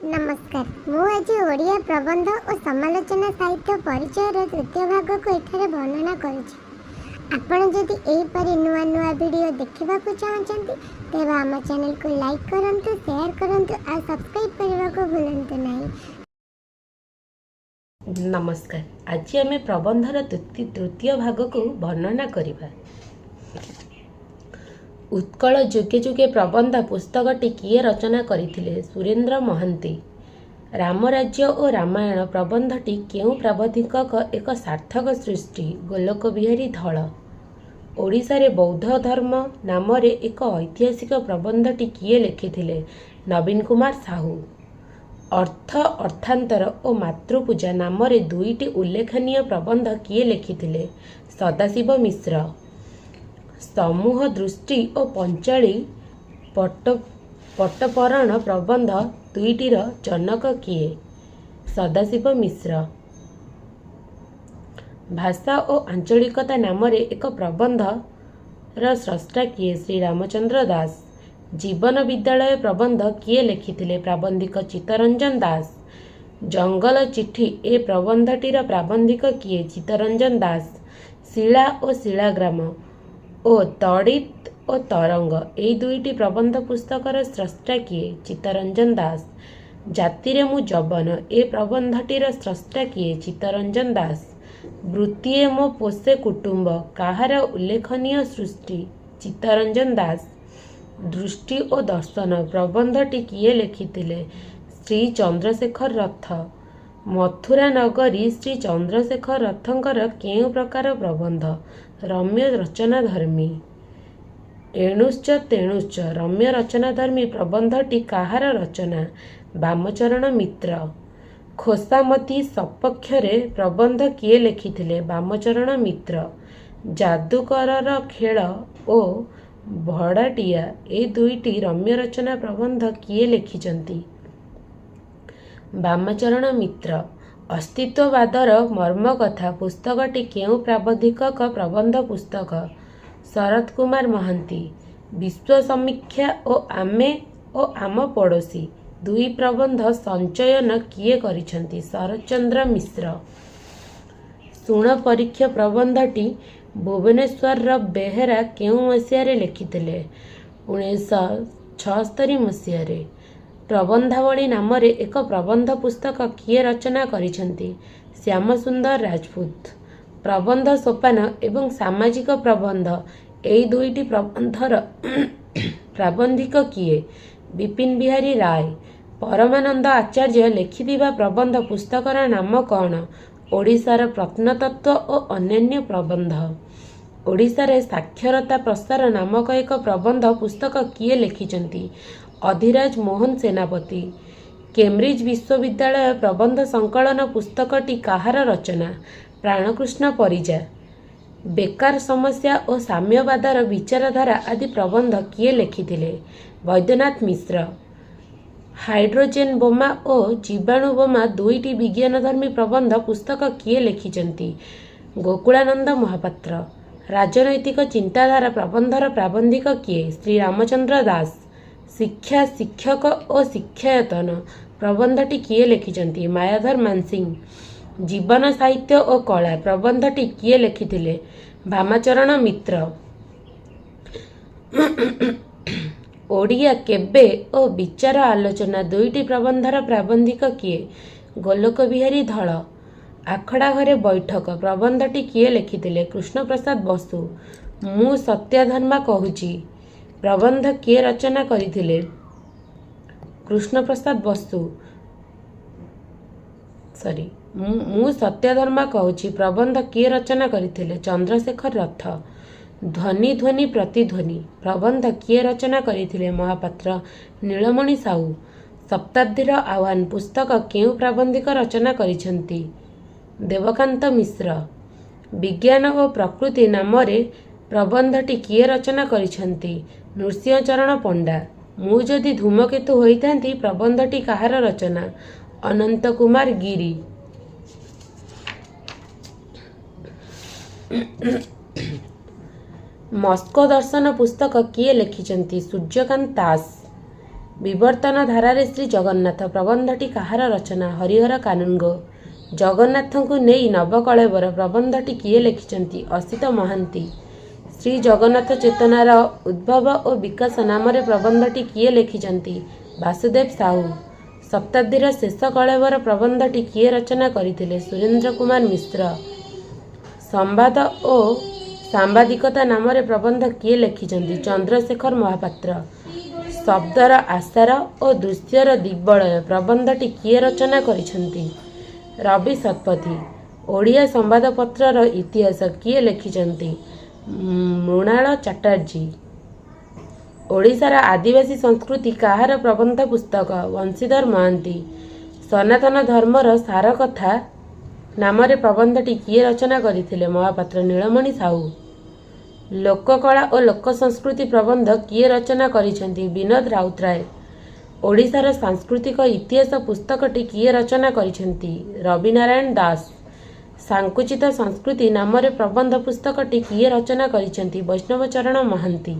नमस्कार। मु आज ओडिया प्रबंध और समालोचना साहित्य परिचय तृतीय भाग को एठारे वर्णना करुछि। आपण जदि एहिपरि नुआ नुआ वीडियो देखा चाहते तेज आम चैनल को लाइक करंतु, शेयर करंतु और सब्सक्राइब करने को भूलंतु नहीं। नमस्कार। आज आम प्रबंधर तृतीय भाग को वर्णना करिबा। उत्कल जुगे जुगे प्रबंध पुस्तकटी किए रचना करथिले? सुरेंद्र महांती। रामराज्य और रामायण प्रबंधटी केउ प्राबधिकक एक सार्थक सृष्टि? गोलोक बिहारी धल। ओडिशा रे बौद्ध धर्म नाम रे एक ऐतिहासिक प्रबंधटी किए लिखिथिले? नवीन कुमार साहू। अर्थ अर्थांतर और मातृपूजा नाम रे दुईटी उल्लेखनीय प्रबंध किए लिखिथिले? सदाशिव मिश्र। समूह दृष्टि और पंचाली पटपरण प्रबंध दुईटीर जनक किए? सदाशिव मिश्र। भाषा और आंचलिकता नाम रे एक प्रबंध स्रष्टा किए? श्री रामचंद्र दास। जीवन विद्यालय प्रबंध किए लिखिथिले? प्राबंधिक चित्तरंजन दास। जंगल चिट्ठी ए प्रबंधटीर प्राबंधिक किए? चित्तरंजन दास। शिला और शिलाग्राम ओ तड़ित और तरंग ए दुईटी प्रबंध पुस्तकर स्रष्टा किए? चित्तरंजन दास। जातिरे मु जबन ए प्रबंधटीर स्रष्टा किए? चित्तरंजन दास। वृत्तिए मो पोषे कुटुंब काहार उल्लेखनीय सृष्टि? चित्तरंजन दास। दृष्टि और दर्शन प्रबंधटी किए लिखिथिले? श्री चंद्रशेखर रथ। मथुरा नगरी श्री चंद्रशेखर रथंकर केउ प्रकार प्रबंध? रम्य रचनाधर्मी। एणुश्च तेणुश्च रम्य रचनाधर्मी प्रबंधटी काहार रचना? वामचरण मित्र। खोसामती सपक्षरे प्रबंध किए लिखिथिले? वामचरण मित्र। जादूकरर खेल ओ भड़ाटिया ए दुईटी रम्य रचना प्रबंध किए लिखिचंती? वामचरण मित्र। अस्तित्ववादर मर्मकथा पुस्तकटी केउ प्राबधिकक प्रबंध पुस्तक? शरद कुमार महांती। विश्व समीक्षा ओ आमे ओ आम पड़ोसी दुई प्रबंध संचयन किए करिछंती? शरदचंद्र मिश्र। सुण परीक्षा प्रबंधटी भुवनेश्वर बेहेरा केउ मसीहारे लिखिथिले? 1976 मसीहारे। प्रबंधावली नाम रे एक प्रबंध पुस्तक किए रचना करिछंती? श्याम सुंदर राजपूत। प्रबंध सोपान एवं सामाजिक प्रबंध एई दुईटी प्रबंधर प्राबंधिक किए? विपिन बिहारी राय। परमानंद आचार्य लिखिथिबा प्रबंध पुस्तकर नाम कौन? ओडिशार प्रत्नतत्व और अन्यान्य प्रबंध। ओडिशारे साक्षरता प्रसार नामक एक प्रबंध पुस्तक किए लिखिचंती? अधिराज मोहन सेनापति। केम्ब्रिज विश्वविद्यालय प्रबंध संकलन पुस्तकटी काहार रचना? प्राणकृष्ण परिजा। बेकार समस्या और साम्यवादर विचारधारा आदि प्रबंध किए लिखिथिले? वैद्यनाथ मिश्र। हाइड्रोजेन बोमा और जीवाणु बोमा दुईटी विज्ञानधर्मी प्रबंध पुस्तक किए लिखिचंती? गोकुलानंद महापात्र। राजनैतिक चिंताधारा प्रबंधर प्राबंधिक किए? श्री रामचंद्र दास। शिक्षा शिक्षक और शिक्षायतन प्रबंधटी किए लिखिचंती? मायाधर मानसिंह। जीवन साहित्य और कला प्रबंधटी किए लिखिथिले? भामाचरण मित्र। ओडिया केबे और विचार आलोचना दुईटी प्रबंधर प्राबंधिक किए? गोलोक बिहारी धल। आखड़ा घरे बैठक प्रबंधटी किए लिखिथिले? कृष्ण प्रसाद बसु। मु सत्याधर्मा कहूची प्रबंध किए रचना करिथिले? कृष्ण प्रसाद बसु। मु सत्यधर्मा कहूची प्रबंध किए रचना करिथिले? चंद्रशेखर रथ। ध्वनि ध्वनि प्रतिध्वनि प्रबंध किए रचना करिथिले? महापात्र नीलमणि साहू। शताब्दीर आह्वान पुस्तक केउ प्राबंधिक रचना करिछंती? देवकांत मिश्र। विज्ञान और प्रकृति नाम रे प्रबंधटी किए रचना करिछंती? नृसिंह चरण पंडा। मु जदि धूमकेतु होइतांती प्रबंधटी काहार रचना? अनंत कुमार गिरी। मस्को दर्शन पुस्तक किए लिखिचंती? सूर्यकांत दास। ବିବର୍ତ୍ତନ ଧାରାରେ ଶ୍ରୀ ଜଗନ୍ନାଥ ପ୍ରବନ୍ଧଟି କାହାର ରଚନା? ହରିହର କାନୁନଗୋ। ଜଗନ୍ନାଥଙ୍କୁ ନେଇ ନବକଳେବର ପ୍ରବନ୍ଧଟି କିଏ ଲେଖିଛନ୍ତି? ଅସିତ ମହାନ୍ତି। ଶ୍ରୀ ଜଗନ୍ନାଥ ଚେତନାର ଉଦ୍ଭବ ଓ ବିକାଶ ନାମରେ ପ୍ରବନ୍ଧଟି କିଏ ଲେଖିଛନ୍ତି? ବାସୁଦେବ ସାହୁ। ଶତାବ୍ଦୀର ଶେଷ କଳେବର ପ୍ରବନ୍ଧଟି କିଏ ରଚନା କରିଥିଲେ? ସୁରେନ୍ଦ୍ର କୁମାର ମିଶ୍ର। ସମ୍ବାଦ ଓ ସାମ୍ବାଦିକତା ନାମରେ ପ୍ରବନ୍ଧ କିଏ ଲେଖିଛନ୍ତି? ଚନ୍ଦ୍ରଶେଖର ମହାପାତ୍ର। ଶବ୍ଦର ଆସାର ଓ ଦୃଶ୍ୟର ଦିଗ୍ବଳୟ ପ୍ରବନ୍ଧଟି କିଏ ରଚନା କରିଛନ୍ତି? ରବି ଶତପଥୀ। ଓଡ଼ିଆ ସମ୍ବାଦପତ୍ରର ଇତିହାସ କିଏ ଲେଖିଛନ୍ତି? ମୃଣାଳ ଚାଟାର୍ଜୀ। ଓଡ଼ିଶାର ଆଦିବାସୀ ସଂସ୍କୃତି କାହାର ପ୍ରବନ୍ଧ ପୁସ୍ତକ? ବଂଶୀଧର ମହାନ୍ତି। ସନାତନ ଧର୍ମର ସାରକଥା ନାମରେ ପ୍ରବନ୍ଧଟି କିଏ ରଚନା କରିଥିଲେ? ମହାପାତ୍ର ନୀଳମଣି ସାହୁ। ଲୋକକଳା ଓ ଲୋକ ସଂସ୍କୃତି ପ୍ରବନ୍ଧ କିଏ ରଚନା କରିଛନ୍ତି? ବିନୋଦ ରାଉତରାୟ। ଓଡ଼ିଶାର ସାଂସ୍କୃତିକ ଇତିହାସ ପୁସ୍ତକଟି କିଏ ରଚନା କରିଛନ୍ତି? ରବିନାରାୟଣ ଦାସ। ସାଙ୍କୁଚିତ ସଂସ୍କୃତି ନାମରେ ପ୍ରବନ୍ଧ ପୁସ୍ତକଟି କିଏ ରଚନା କରିଛନ୍ତି? ବୈଷ୍ଣବଚରଣ ମହାନ୍ତି।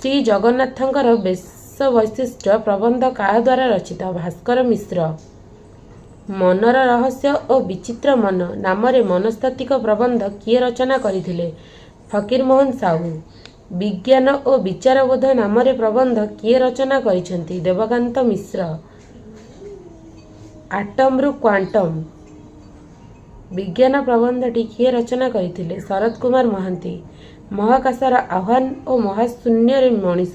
ଶ୍ରୀ ଜଗନ୍ନାଥଙ୍କର ବେଶ ବୈଶିଷ୍ଟ୍ୟ ପ୍ରବନ୍ଧ କାହା ଦ୍ୱାରା ରଚିତ? ଭାସ୍କର ମିଶ୍ର। ମନର ରହସ୍ୟ ଓ ବିଚିତ୍ର ମନ ନାମରେ ମନସ୍ତାତ୍ତ୍ୱିକ ପ୍ରବନ୍ଧ କିଏ ରଚନା କରିଥିଲେ? ଫକୀରମୋହନ ସାହୁ। ବିଜ୍ଞାନ ଓ ବିଚାରବୋଧ ନାମରେ ପ୍ରବନ୍ଧ କିଏ ରଚନା କରିଛନ୍ତି? ଦେବକାନ୍ତ ମିଶ୍ର। ଆଟମ୍ରୁ କ୍ୱାଣ୍ଟମ୍ ବିଜ୍ଞାନ ପ୍ରବନ୍ଧଟି କିଏ ରଚନା କରିଥିଲେ? ଶରତ କୁମାର ମହାନ୍ତି। ମହାକାଶର ଆହ୍ୱାନ ଓ ମହାଶୂନ୍ୟରେ ମଣିଷ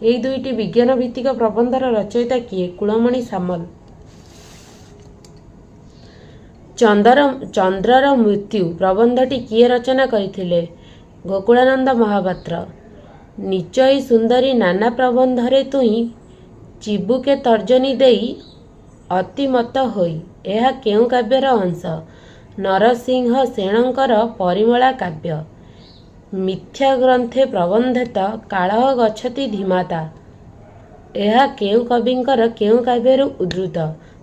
ଏହି ଦୁଇଟି ବିଜ୍ଞାନ ଭିତ୍ତିକ ପ୍ରବନ୍ଧର ରଚୟିତା କିଏ? କୁଳମଣି ସାମଲ। ଚନ୍ଦ୍ରର ମୃତ୍ୟୁ ପ୍ରବନ୍ଧଟି କିଏ ରଚନା କରିଥିଲେ? ଗୋକୁଳାନନ୍ଦ ମହାପାତ୍ର। ନିଚଇ ସୁନ୍ଦରୀ ନାନା ପ୍ରବନ୍ଧରେ ତୁଇ ଚିବୁକେ ତର୍ଜନୀ ଦେଇ ଅତିମତ ହୋଇ ଏହା କେଉଁ କାବ୍ୟର ଅଂଶ? ନରସିଂହ ସେଣଙ୍କର ପରିମଳା କାବ୍ୟ। ମିଥ୍ୟା ଗ୍ରନ୍ଥେ ପ୍ରବନ୍ଧେତ କାଳହ ଗଚ୍ଛତି ଧୀମାତା ଏହା କେଉଁ କବିଙ୍କର କେଉଁ କାବ୍ୟରୁ ଉଦ୍ଧୃତ?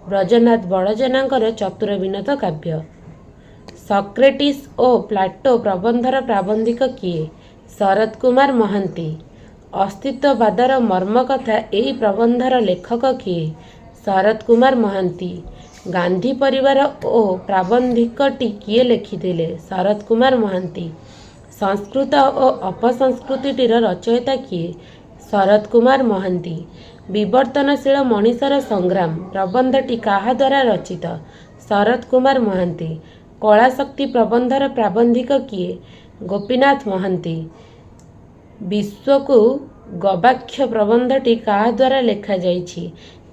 ବ୍ରଜନାଥ ବଡ଼ଜେନାଙ୍କର ଚତୁର ବିନୋଦ କାବ୍ୟ। ସକ୍ରେଟିସ୍ ଓ ପ୍ଲାଟୋ ପ୍ରବନ୍ଧର ପ୍ରାବନ୍ଧିକ କିଏ? ଶରତ କୁମାର ମହାନ୍ତି। ଅସ୍ତିତ୍ୱବାଦର ମର୍ମକଥା ଏହି ପ୍ରବନ୍ଧର ଲେଖକ କିଏ? ଶରତ କୁମାର ମହାନ୍ତି। ଗାନ୍ଧୀ ପରିବାର ଓ ପ୍ରାବନ୍ଧିକଟି କିଏ ଲେଖିଥିଲେ? ଶରତ କୁମାର ମହାନ୍ତି। ସଂସ୍କୃତ ଓ ଅପସଂସ୍କୃତିଟିର ରଚୟିତା କିଏ? ଶରତ କୁମାର ମହାନ୍ତି। ବିବର୍ତ୍ତନଶୀଳ ମଣିଷର ସଂଗ୍ରାମ ପ୍ରବନ୍ଧଟି କାହା ଦ୍ୱାରା ରଚିତ? ଶରତ କୁମାର ମହାନ୍ତି। କଳାଶକ୍ତି ପ୍ରବନ୍ଧର ପ୍ରାବନ୍ଧିକ କିଏ? ଗୋପୀନାଥ ମହାନ୍ତି। ବିଶ୍ୱକୁ ଗବାକ୍ଷ ପ୍ରବନ୍ଧଟି କାହା ଦ୍ୱାରା ଲେଖାଯାଇଛି?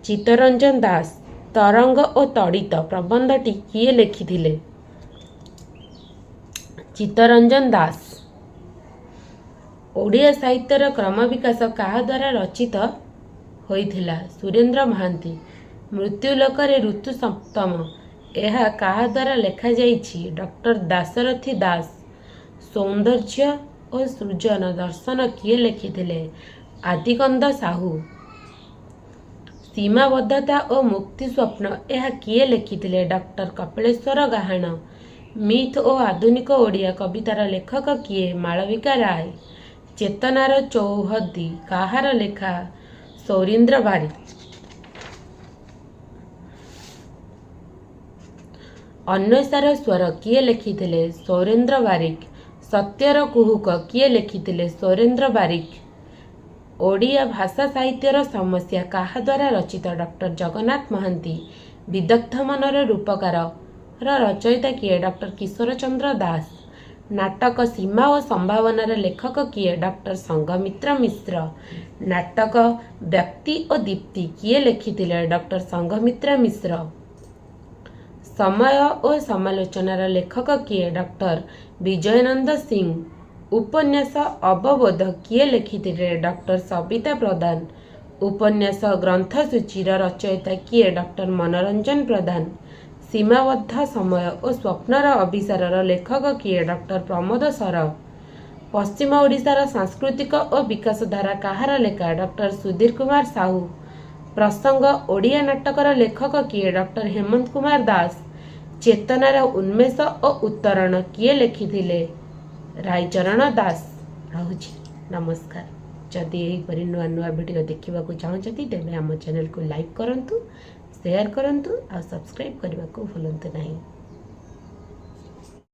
ଚିତ୍ତରଞ୍ଜନ ଦାସ। ତରଙ୍ଗ ଓ ତଡ଼ିତ ପ୍ରବନ୍ଧଟି କିଏ ଲେଖିଥିଲେ? ଚିତ୍ତରଞ୍ଜନ ଦାସ। ଓଡ଼ିଆ ସାହିତ୍ୟର କ୍ରମବିକାଶ କାହା ଦ୍ୱାରା ରଚିତ ହୋଇଥିଲା? ସୁରେନ୍ଦ୍ର ମହାନ୍ତି। ମୃତ୍ୟୁଲୋକରେ ଋତୁ ସପ୍ତମ ଏହା କାହା ଦ୍ୱାରା ଲେଖାଯାଇଛି? ଡକ୍ଟର ଦାଶରଥି ଦାସ। ସୌନ୍ଦର୍ଯ୍ୟ ଓ ସୃଜନ ଦର୍ଶନ କିଏ ଲେଖିଥିଲେ? ଆଦିକନ୍ଦ ସାହୁ। ସୀମାବଦ୍ଧତା ଓ ମୁକ୍ତି ସ୍ୱପ୍ନ ଏହା କିଏ ଲେଖିଥିଲେ? ଡକ୍ଟର କପିଳେଶ୍ୱର ଗାହାଣ। ମିଥ୍ ଓ ଆଧୁନିକ ଓଡ଼ିଆ କବିତାର ଲେଖକ କିଏ? ମାଳବିକା ରାୟ। ଚେତନାର ଚୌହଦି କାହାର ଲେଖା? ସୌରୀନ୍ଦ୍ର ବାରିକ। ଅନ୍ୱେଷାର ସ୍ୱର କିଏ ଲେଖିଥିଲେ? ସୌରେନ୍ଦ୍ର ବାରିକ। ସତ୍ୟର କୁହୁକ କିଏ ଲେଖିଥିଲେ? ସୌରେନ୍ଦ୍ର ବାରିକ। ଓଡ଼ିଆ ଭାଷା ସାହିତ୍ୟର ସମସ୍ୟା କାହା ଦ୍ୱାରା ରଚିତ? ଡକ୍ଟର ଜଗନ୍ନାଥ ମହାନ୍ତି। ବିଦଗ୍ଧ ମନର ରୂପକାର ରଚୟିତା କିଏ? ଡକ୍ଟର କିଶୋର ଚନ୍ଦ୍ର ଦାସ। ନାଟକ ସୀମା ଓ ସମ୍ଭାବନାର ଲେଖକ କିଏ? ଡକ୍ଟର ସଂଘମିତ୍ର ମିଶ୍ର। ନାଟକ ବ୍ୟକ୍ତି ଓ ଦୀପ୍ତି କିଏ ଲେଖିଥିଲେ? ଡକ୍ଟର ସଂଘମିତ୍ର ମିଶ୍ର। ସମୟ ଓ ସମାଲୋଚନାର ଲେଖକ କିଏ? ଡକ୍ଟର ବିଜୟାନନ୍ଦ ସିଂ। ଉପନ୍ୟାସ ଅବବୋଧ କିଏ ଲେଖିଥିଲେ? ଡକ୍ଟର ସବିତା ପ୍ରଧାନ। ଉପନ୍ୟାସ ଗ୍ରନ୍ଥସୂଚୀର ରଚୟିତା କିଏ? ଡକ୍ଟର ମନୋରଞ୍ଜନ ପ୍ରଧାନ। ସୀମାବଦ୍ଧ ସମୟ ଓ ସ୍ୱପ୍ନର ଅଭିସାରର ଲେଖକ କିଏ? ଡକ୍ଟର ପ୍ରମୋଦ ସର। ପଶ୍ଚିମ ଓଡ଼ିଶାର ସାଂସ୍କୃତିକ ଓ ବିକାଶ ଧାରା କାହାର ଲେଖା? ଡକ୍ଟର ସୁଧୀର କୁମାର ସାହୁ। ପ୍ରସଙ୍ଗ ଓଡ଼ିଆ ନାଟକର ଲେଖକ କିଏ? ଡକ୍ଟର ହେମନ୍ତ କୁମାର ଦାସ। ଚେତନାର ଉନ୍ମେଷ ଓ ଉତ୍ତରଣ କିଏ ଲେଖିଥିଲେ? ରାଇଚରଣ ଦାସ। ରହୁଛି, ନମସ୍କାର। जदि यहीपरि नुआ नुआ वीडियो देखा चाहते तेज आम चैनल को लाइक करूँ, शेयर करूँ और सब्सक्राइब करने को भूलु नहीं।